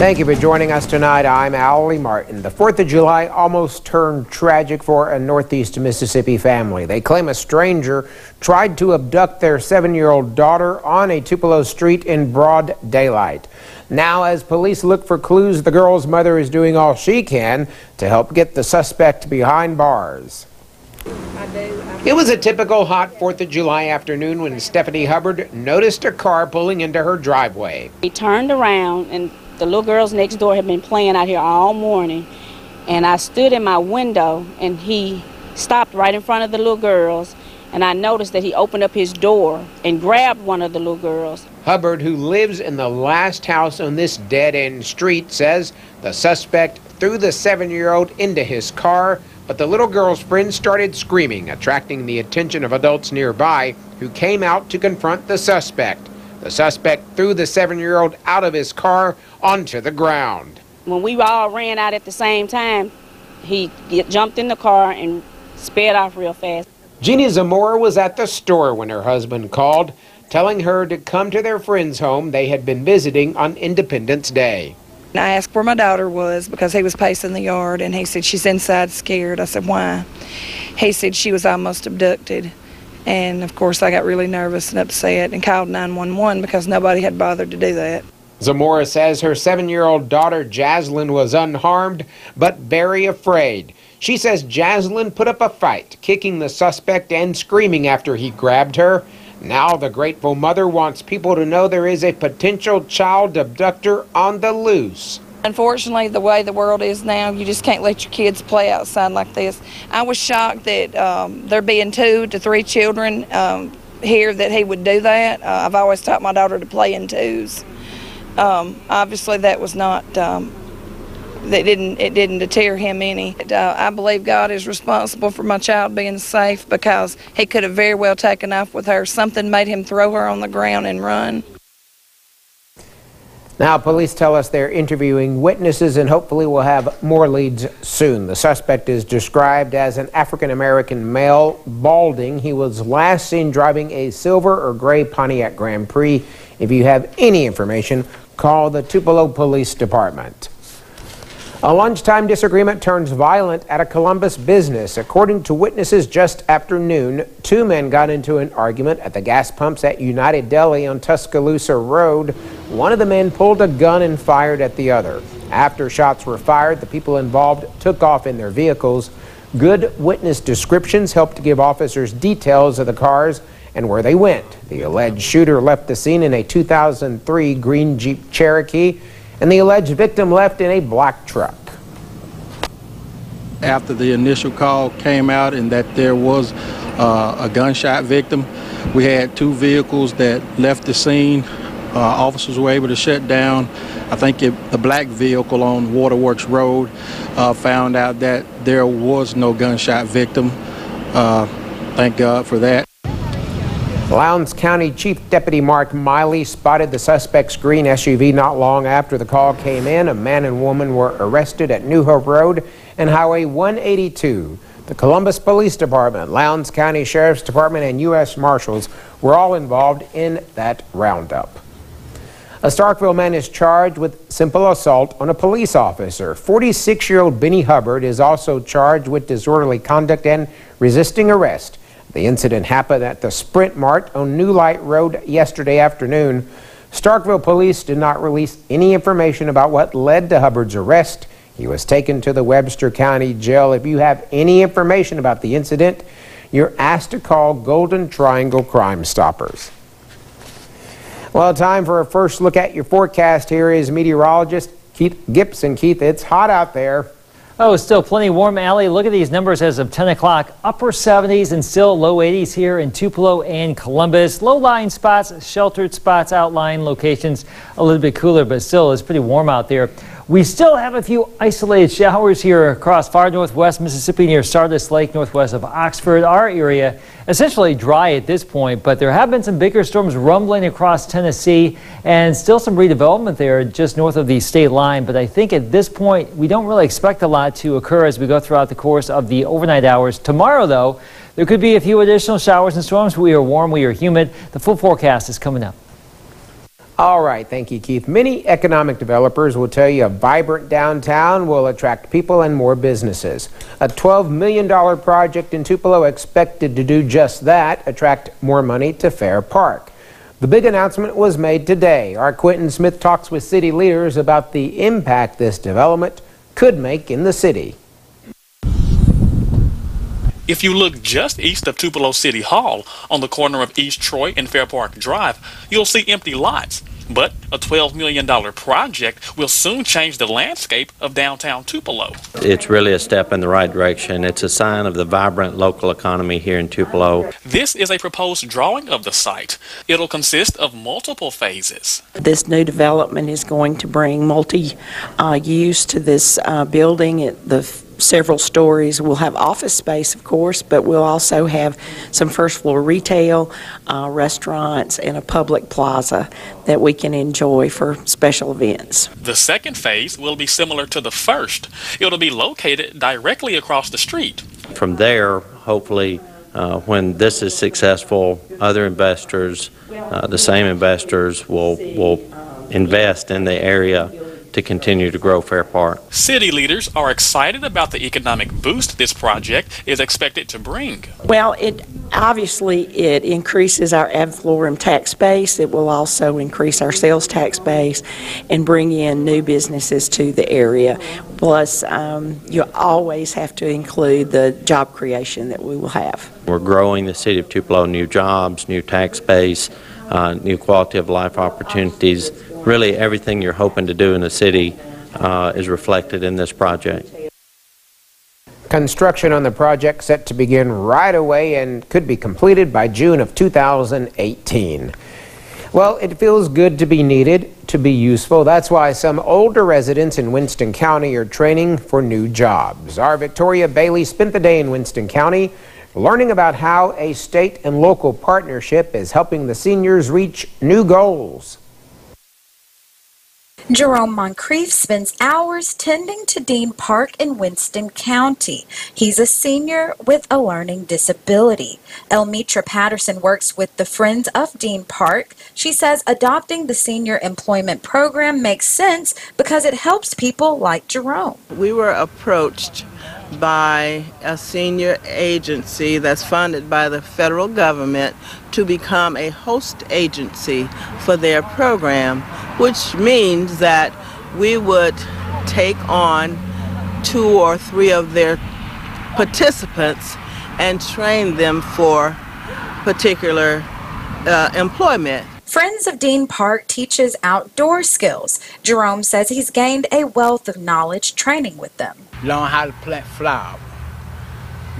Thank you for joining us tonight. I'm Allie Martin. The 4th of July almost turned tragic for a Northeast Mississippi family. They claim a stranger tried to abduct their 7-year-old daughter on a Tupelo street in broad daylight. Now, as police look for clues, the girl's mother is doing all she can to help get the suspect behind bars. It was a typical hot 4th of July afternoon when Stephanie Hubbard noticed a car pulling into her driveway. He turned around, and the little girls next door had been playing out here all morning, and I stood in my window and he stopped right in front of the little girls, and I noticed that he opened up his door and grabbed one of the little girls. Hubbard, who lives in the last house on this dead-end street, says the suspect threw the 7-year-old into his car, but the little girl's friends started screaming, attracting the attention of adults nearby who came out to confront the suspect. The suspect threw the 7-year-old out of his car onto the ground. When we all ran out at the same time, he jumped in the car and sped off real fast. Jeannie Zamora was at the store when her husband called, telling her to come to their friend's home they had been visiting on Independence Day. I asked where my daughter was because he was pacing the yard, and he said, "She's inside scared." I said, "Why?" He said, "She was almost abducted." And of course I got really nervous and upset and called 911 because nobody had bothered to do that. Zamora says her 7-year-old daughter Jaslyn was unharmed but very afraid. She says Jaslyn put up a fight, kicking the suspect and screaming after he grabbed her. Now the grateful mother wants people to know there is a potential child abductor on the loose. Unfortunately, the way the world is now, you just can't let your kids play outside like this. I was shocked that there being 2 to 3 children here that he would do that. I've always taught my daughter to play in twos. Obviously, that was not. It didn't deter him any. I believe God is responsible for my child being safe because he could have very well taken off with her. Something made him throw her on the ground and run. Now, police tell us they're interviewing witnesses and hopefully will have more leads soon. The suspect is described as an African-American male, balding. He was last seen driving a silver or gray Pontiac Grand Prix. If you have any information, call the Tupelo Police Department. A lunchtime disagreement turns violent at a Columbus business. According to witnesses just after noon, 2 men got into an argument at the gas pumps at United Deli on Tuscaloosa Road. One of the men pulled a gun and fired at the other. After shots were fired, the people involved took off in their vehicles. Good witness descriptions helped to give officers details of the cars and where they went. The alleged shooter left the scene in a 2003 green Jeep Cherokee, and the alleged victim left in a black truck. After the initial call came out and that there was a gunshot victim, we had 2 vehicles that left the scene. Officers were able to shut down. I think the black vehicle on Waterworks Road found out that there was no gunshot victim. Thank God for that. Lowndes County Chief Deputy Mark Miley spotted the suspect's green SUV not long after the call came in. A man and woman were arrested at New Hope Road and Highway 182. The Columbus Police Department, Lowndes County Sheriff's Department, and U.S. Marshals were all involved in that roundup. A Starkville man is charged with simple assault on a police officer. 46-year-old Benny Hubbard is also charged with disorderly conduct and resisting arrest. The incident happened at the Sprint Mart on New Light Road yesterday afternoon. Starkville police did not release any information about what led to Hubbard's arrest. He was taken to the Webster County Jail. If you have any information about the incident, you're asked to call Golden Triangle Crime Stoppers. Well, time for a first look at your forecast. Here is meteorologist Keith Gibson. Keith, it's hot out there. Oh, still plenty warm, Allie. Look at these numbers as of 10 o'clock. Upper 70s and still low 80s here in Tupelo and Columbus. Low-lying spots, sheltered spots, outlying locations a little bit cooler, but still it's pretty warm out there. We still have a few isolated showers here across far northwest Mississippi near Sardis Lake, northwest of Oxford. Our area essentially dry at this point, but there have been some bigger storms rumbling across Tennessee and still some redevelopment there just north of the state line. But I think at this point, we don't really expect a lot to occur as we go throughout the course of the overnight hours. Tomorrow, though, there could be a few additional showers and storms. We are warm, we are humid. The full forecast is coming up. All right, thank you, Keith. Many economic developers will tell you a vibrant downtown will attract people and more businesses. A $12 million project in Tupelo expected to do just that, attract more money to Fair Park. The big announcement was made today. Our Quentin Smith talks with city leaders about the impact this development could make in the city. If you look just east of Tupelo City Hall on the corner of East Troy and Fair Park Drive, you'll see empty lots. But a $12 million project will soon change the landscape of downtown Tupelo. It's really a step in the right direction. It's a sign of the vibrant local economy here in Tupelo. This is a proposed drawing of the site. It'll consist of multiple phases. This new development is going to bring multi-use to this building. Several stories. We'll have office space, of course, but we'll also have some first floor retail, restaurants, and a public plaza that we can enjoy for special events. The second phase will be similar to the first. It'll be located directly across the street. From there, hopefully, when this is successful, other investors, the same investors, will invest in the area to continue to grow Fair Park. City leaders are excited about the economic boost this project is expected to bring. Well, it increases our ad valorem tax base. It will also increase our sales tax base and bring in new businesses to the area. Plus, you always have to include the job creation that we will have. We're growing the city of Tupelo, new jobs, new tax base, new quality of life opportunities. Really, everything you're hoping to do in the city is reflected in this project. Construction on the project set to begin right away and could be completed by June of 2018. Well, it feels good to be needed, to be useful. That's why some older residents in Winston County are training for new jobs. Our Victoria Bailey spent the day in Winston County learning about how a state and local partnership is helping the seniors reach new goals. Jerome Moncrief spends hours tending to Dean Park in Winston County. He's a senior with a learning disability. Elmitra Patterson works with the Friends of Dean Park. She says adopting the senior employment program makes sense because it helps people like Jerome. We were approached by a senior agency that's funded by the federal government to become a host agency for their program, which means that we would take on 2 or 3 of their participants and train them for particular employment. Friends of Dean Park teaches outdoor skills. Jerome says he's gained a wealth of knowledge training with them. Learn how to plant flowers,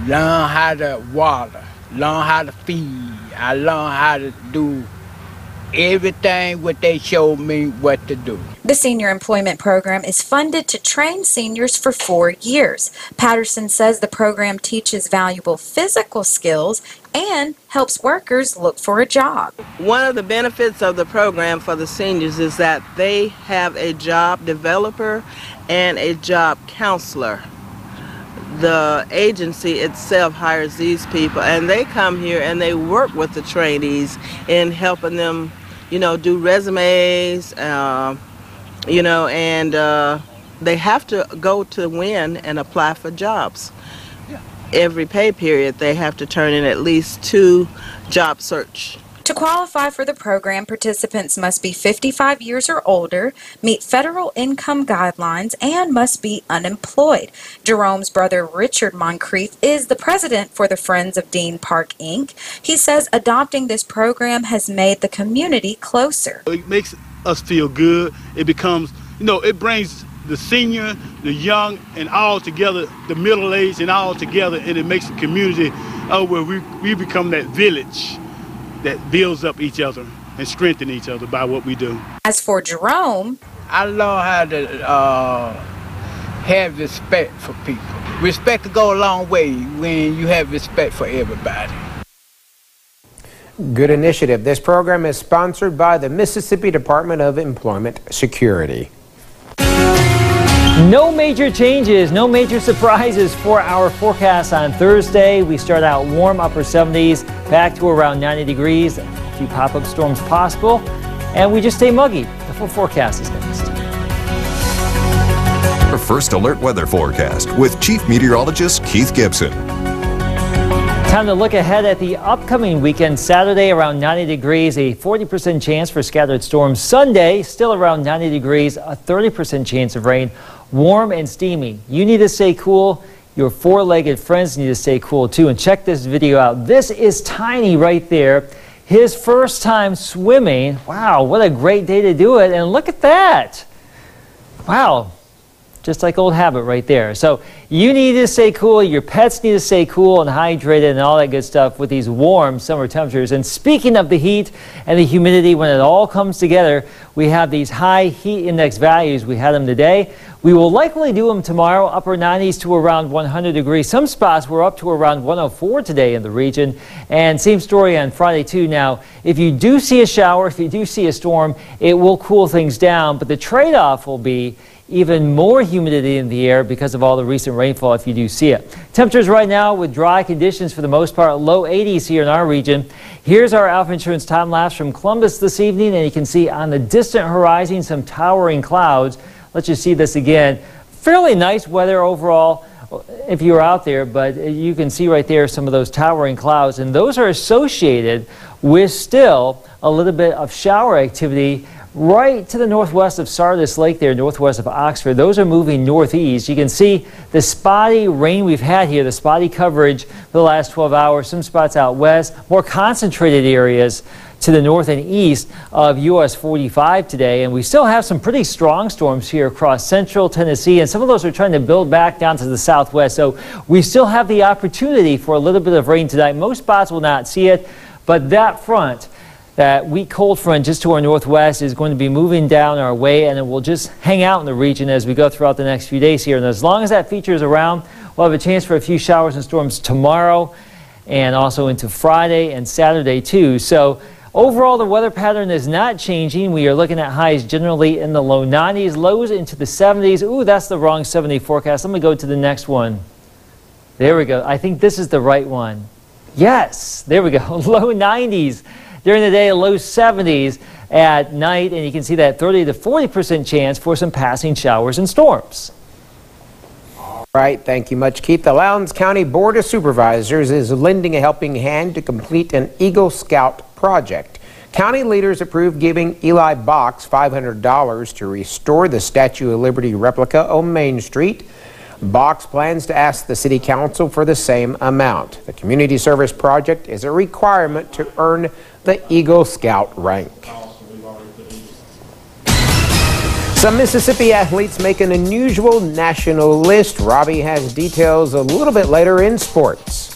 learn how to water, learn how to feed. I learned how to do everything what they showed me what to do. The senior employment program is funded to train seniors for 4 years. Patterson says the program teaches valuable physical skills and helps workers look for a job. One of the benefits of the program for the seniors is that they have a job developer and a job counselor. The agency itself hires these people, and they come here and they work with the trainees in helping them, do resumes, and they have to go to WIN and apply for jobs. Every pay period, they have to turn in at least 2 job search. To qualify for the program, participants must be 55 years or older, meet federal income guidelines, and must be unemployed. Jerome's brother, Richard Moncrief, is the president for the Friends of Dean Park, Inc. He says adopting this program has made the community closer. It makes us feel good. It becomes, it brings the senior, the young, and all together, the middle-aged and all together, and it makes the community where we become that village that builds up each other and strengthen each other by what we do. As for Jerome, I learned how to have respect for people. Respect to go a long way when you have respect for everybody. Good initiative. This program is sponsored by the Mississippi Department of Employment Security. No major changes, no major surprises for our forecast on Thursday. We start out warm, upper 70s, back to around 90 degrees. A few pop-up storms possible. and we just stay muggy. The full forecast is next. Our First Alert weather forecast with Chief Meteorologist Keith Gibson. Time to look ahead at the upcoming weekend. Saturday around 90 degrees, a 40% chance for scattered storms. Sunday still around 90 degrees, a 30% chance of rain. Warm and steamy. You need to stay cool. Your four-legged friends need to stay cool too. And check this video out. This is Tiny right there. His first time swimming. Wow, what a great day to do it. And look at that. Wow. Just like old habit right there. So you need to stay cool, your pets need to stay cool and hydrated and all that good stuff with these warm summer temperatures. And speaking of the heat and the humidity, when it all comes together, we have these high heat index values. We had them today. We will likely do them tomorrow, upper 90s to around 100 degrees. Some spots were up to around 104 today in the region. And same story on Friday too. Now, if you do see a shower, if you do see a storm, it will cool things down, but the trade-off will be even more humidity in the air because of all the recent rainfall if you do see it. Temperatures right now with dry conditions for the most part, low 80s here in our region. Here's our Alpha Insurance time lapse from Columbus this evening, and you can see on the distant horizon some towering clouds. Let's just see this again. Fairly nice weather overall if you're out there, but you can see right there some of those towering clouds, and those are associated with still a little bit of shower activity right to the northwest of Sardis Lake there, northwest of Oxford. Those are moving northeast. You can see the spotty rain we've had here, the spotty coverage for the last 12 hours. Some spots out west, more concentrated areas to the north and east of US 45 today. And we still have some pretty strong storms here across central Tennessee, and some of those are trying to build back down to the southwest. So we still have the opportunity for a little bit of rain tonight. Most spots will not see it, but that front, that weak cold front just to our northwest, is going to be moving down our way, and it will just hang out in the region as we go throughout the next few days here. And as long as that feature is around, we'll have a chance for a few showers and storms tomorrow and also into Friday and Saturday too. So overall, the weather pattern is not changing. We are looking at highs generally in the low 90s, lows into the 70s. Ooh, that's the wrong 70 forecast. Let me go to the next one. There we go. I think this is the right one. Yes, there we go. Low 90s. During the day, low 70s at night, and you can see that 30 to 40% chance for some passing showers and storms. All right, thank you much, Keith. The Lowndes County Board of Supervisors is lending a helping hand to complete an Eagle Scout project. County leaders approved giving Eli Box $500 to restore the Statue of Liberty replica on Main Street. Box plans to ask the City Council for the same amount. The community service project is a requirement to earn the Eagle Scout rank. Some Mississippi athletes make an unusual national list. Robbie has details a little bit later in sports.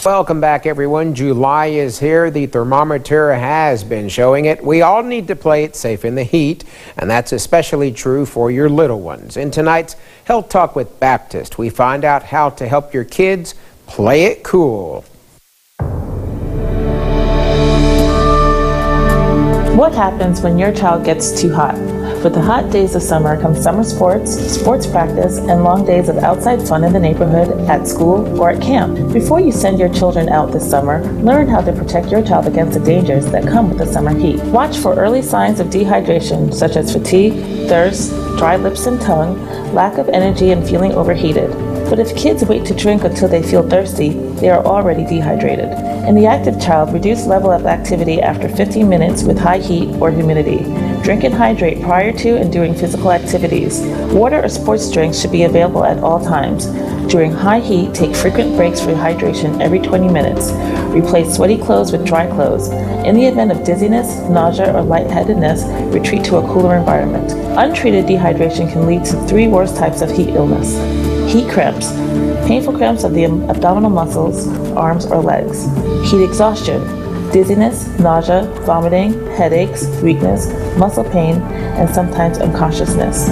Welcome back, everyone. July is here. The thermometer has been showing it. We all need to play it safe in the heat, and that's especially true for your little ones. In tonight's Health Talk with Baptist, we find out how to help your kids play it cool. What happens when your child gets too hot? With the hot days of summer come summer sports, sports practice, and long days of outside fun in the neighborhood, at school, or at camp. Before you send your children out this summer, learn how to protect your child against the dangers that come with the summer heat. Watch for early signs of dehydration, such as fatigue, thirst, dry lips and tongue, lack of energy, and feeling overheated. But if kids wait to drink until they feel thirsty, they are already dehydrated. In the active child, reduce level of activity after 15 minutes with high heat or humidity. Drink and hydrate prior to and during physical activities. Water or sports drinks should be available at all times. During high heat, take frequent breaks for hydration every 20 minutes. Replace sweaty clothes with dry clothes. In the event of dizziness, nausea, or lightheadedness, retreat to a cooler environment. Untreated dehydration can lead to 3 worst types of heat illness. Heat cramps, painful cramps of the abdominal muscles, arms, or legs. Heat exhaustion, dizziness, nausea, vomiting, headaches, weakness, muscle pain, and sometimes unconsciousness.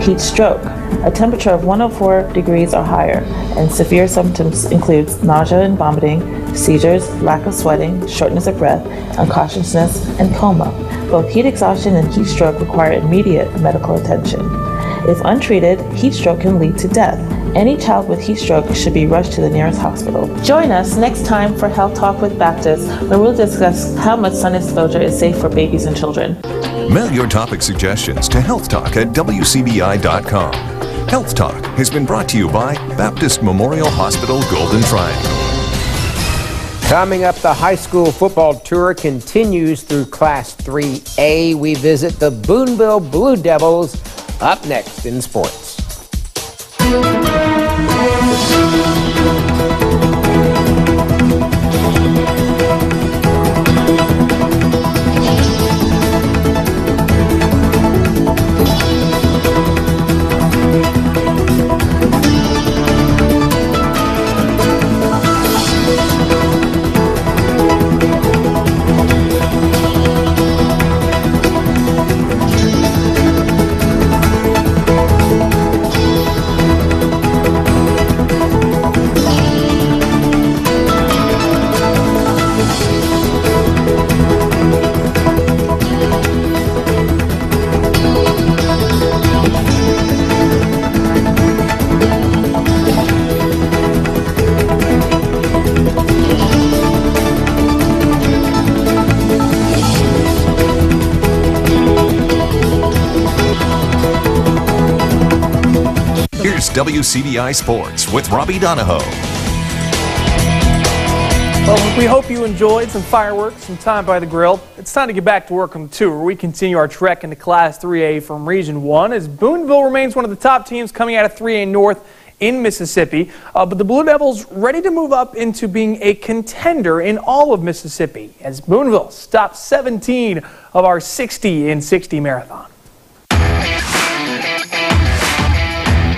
Heat stroke, a temperature of 104 degrees or higher, and severe symptoms include nausea and vomiting, seizures, lack of sweating, shortness of breath, unconsciousness, and coma. Both heat exhaustion and heat stroke require immediate medical attention. If untreated, heat stroke can lead to death. Any child with heat stroke should be rushed to the nearest hospital. Join us next time for Health Talk with Baptist, where we'll discuss how much sun exposure is safe for babies and children. Mail your topic suggestions to healthtalk@wcbi.com. Health Talk has been brought to you by Baptist Memorial Hospital Golden Triangle. Coming up, the high school football tour continues through Class 3A. We visit the Boonville Blue Devils up next in sports. WCBI Sports with Robbie Donahoe. Well, we hope you enjoyed some fireworks, some time by the grill. It's time to get back to work on the tour. We continue our trek into Class 3A from Region 1 as Boonville remains one of the top teams coming out of 3A North in Mississippi. But the Blue Devils ready to move up into being a contender in all of Mississippi as Boonville stops 17 of our 60 in 60 marathon.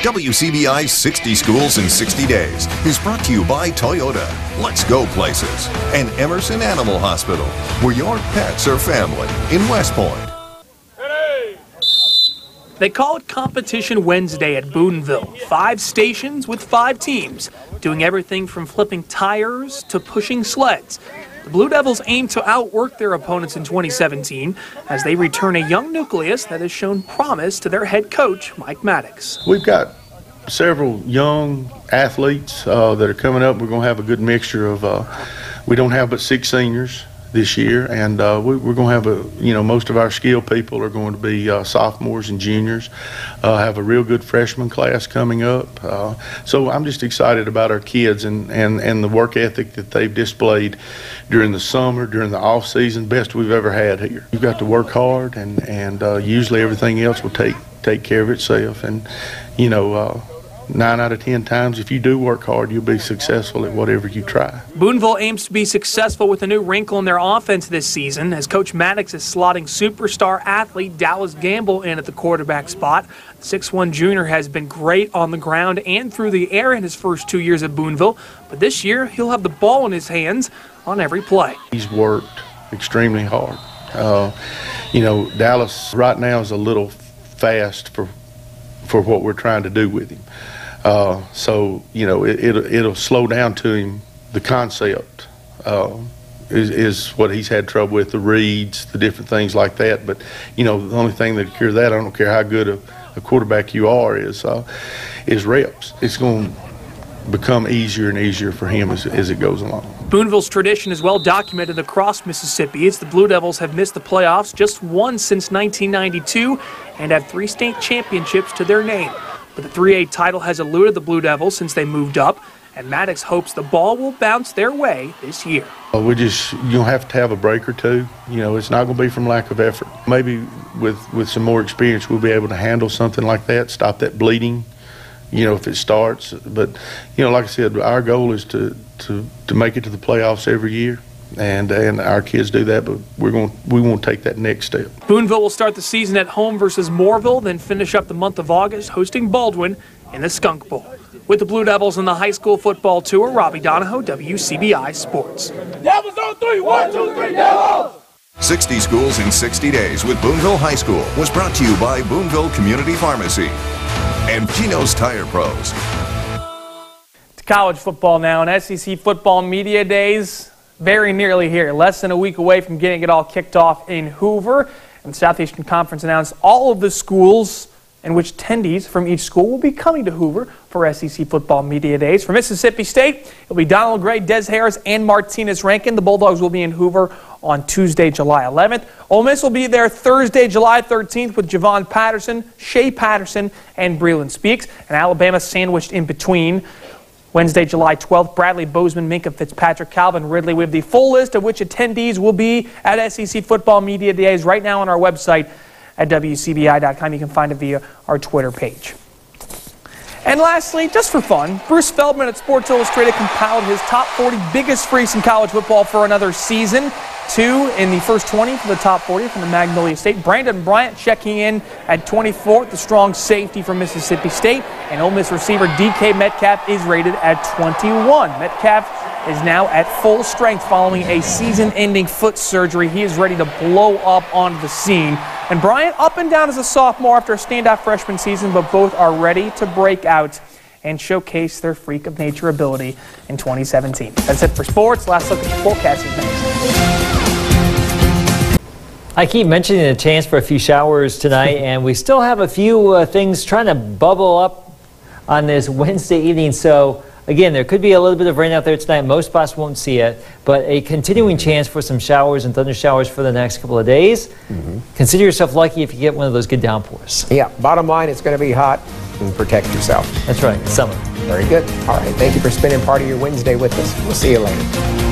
WCBI 60 Schools in 60 Days is brought to you by Toyota, Let's Go Places, and Emerson Animal Hospital, where your pets are family in West Point. They call it Competition Wednesday at Boonville. 5 stations with 5 teams, doing everything from flipping tires to pushing sleds. The Blue Devils aim to outwork their opponents in 2017 as they return a young nucleus that has shown promise to their head coach, Mike Maddox. We've got several young athletes that are coming up. We're going to have a good mixture of, we don't have but 6 seniors this year, and we're going to have most of our skilled people are going to be sophomores and juniors. Have a real good freshman class coming up. So I'm just excited about our kids and the work ethic that they've displayed during the summer, during the off season, best we've ever had here. You've got to work hard, and usually everything else will take care of itself. And 9 out of 10 times, if you do work hard, you'll be successful at whatever you try. Boonville aims to be successful with a new wrinkle in their offense this season as Coach Maddox is slotting superstar athlete Dallas Gamble in at the quarterback spot. The 6'1" junior has been great on the ground and through the air in his first 2 years at Boonville, but this year he'll have the ball in his hands on every play. He's worked extremely hard. Dallas right now is a little fast for what we're trying to do with him. So it'll slow down to him. The concept is what he's had trouble with, the reads, the different things like that. But the only thing that cure that, I don't care how good a quarterback you are, is reps. It's going to become easier and easier for him as it goes along. Boonville's tradition is well documented across Mississippi as the Blue Devils have missed the playoffs just once since 1992 and have 3 state championships to their name. But the 3A title has eluded the Blue Devils since they moved up, and Maddox hopes the ball will bounce their way this year. You'll have to have a break or two. It's not going to be from lack of effort. Maybe with some more experience, we'll be able to handle something like that, stop that bleeding, if it starts. But, like I said, our goal is to make it to the playoffs every year. And our kids do that, but we want to take that next step. Boonville will start the season at home versus Moorville, then finish up the month of August hosting Baldwin in the Skunk Bowl. With the Blue Devils in the high school football tour, Robbie Donahoe, WCBI Sports. Devils on 3, 1, 2, 3, Devils! 60 Schools in 60 Days with Boonville High School was brought to you by Boonville Community Pharmacy and Geno's Tire Pros. To college football now, and SEC football media days very nearly here, less than a week away from getting it all kicked off in Hoover. And the Southeastern Conference announced all of the schools in which attendees from each school will be coming to Hoover for SEC Football Media Days. For Mississippi State, it'll be Donald Gray, Des Harris, and Martinez Rankin. The Bulldogs will be in Hoover on Tuesday, July 11th. Ole Miss will be there Thursday, July 13th with Javon Patterson, Shea Patterson, and Breland Speaks. And Alabama sandwiched in between. Wednesday, July 12th, Bradley Bozeman, Minka Fitzpatrick, Calvin Ridley. We have the full list of which attendees will be at SEC Football Media Days right now on our website at WCBI.com. You can find it via our Twitter page. And lastly, just for fun, Bruce Feldman at Sports Illustrated compiled his top 40 biggest freaks in college football for another season. 2 in the first 20 for the top 40 from the Magnolia State. Brandon Bryant checking in at 24th, the strong safety from Mississippi State. And Ole Miss receiver DK Metcalf is rated at 21. Metcalf is now at full strength following a season-ending foot surgery. He is ready to blow up onto the scene. And Bryant up and down as a sophomore after a standout freshman season, but both are ready to break out and showcase their freak of nature ability in 2017. That's it for sports. Last look at the forecast is next. I keep mentioning a chance for a few showers tonight, and we still have a few things trying to bubble up on this Wednesday evening. So again, there could be a little bit of rain out there tonight. Most spots won't see it, but a continuing chance for some showers and thunder showers for the next couple of days. Consider yourself lucky if you get one of those good downpours. Yeah, bottom line, it's going to be hot, and protect yourself. That's right, summer. Very good. All right, thank you for spending part of your Wednesday with us. We'll see you later.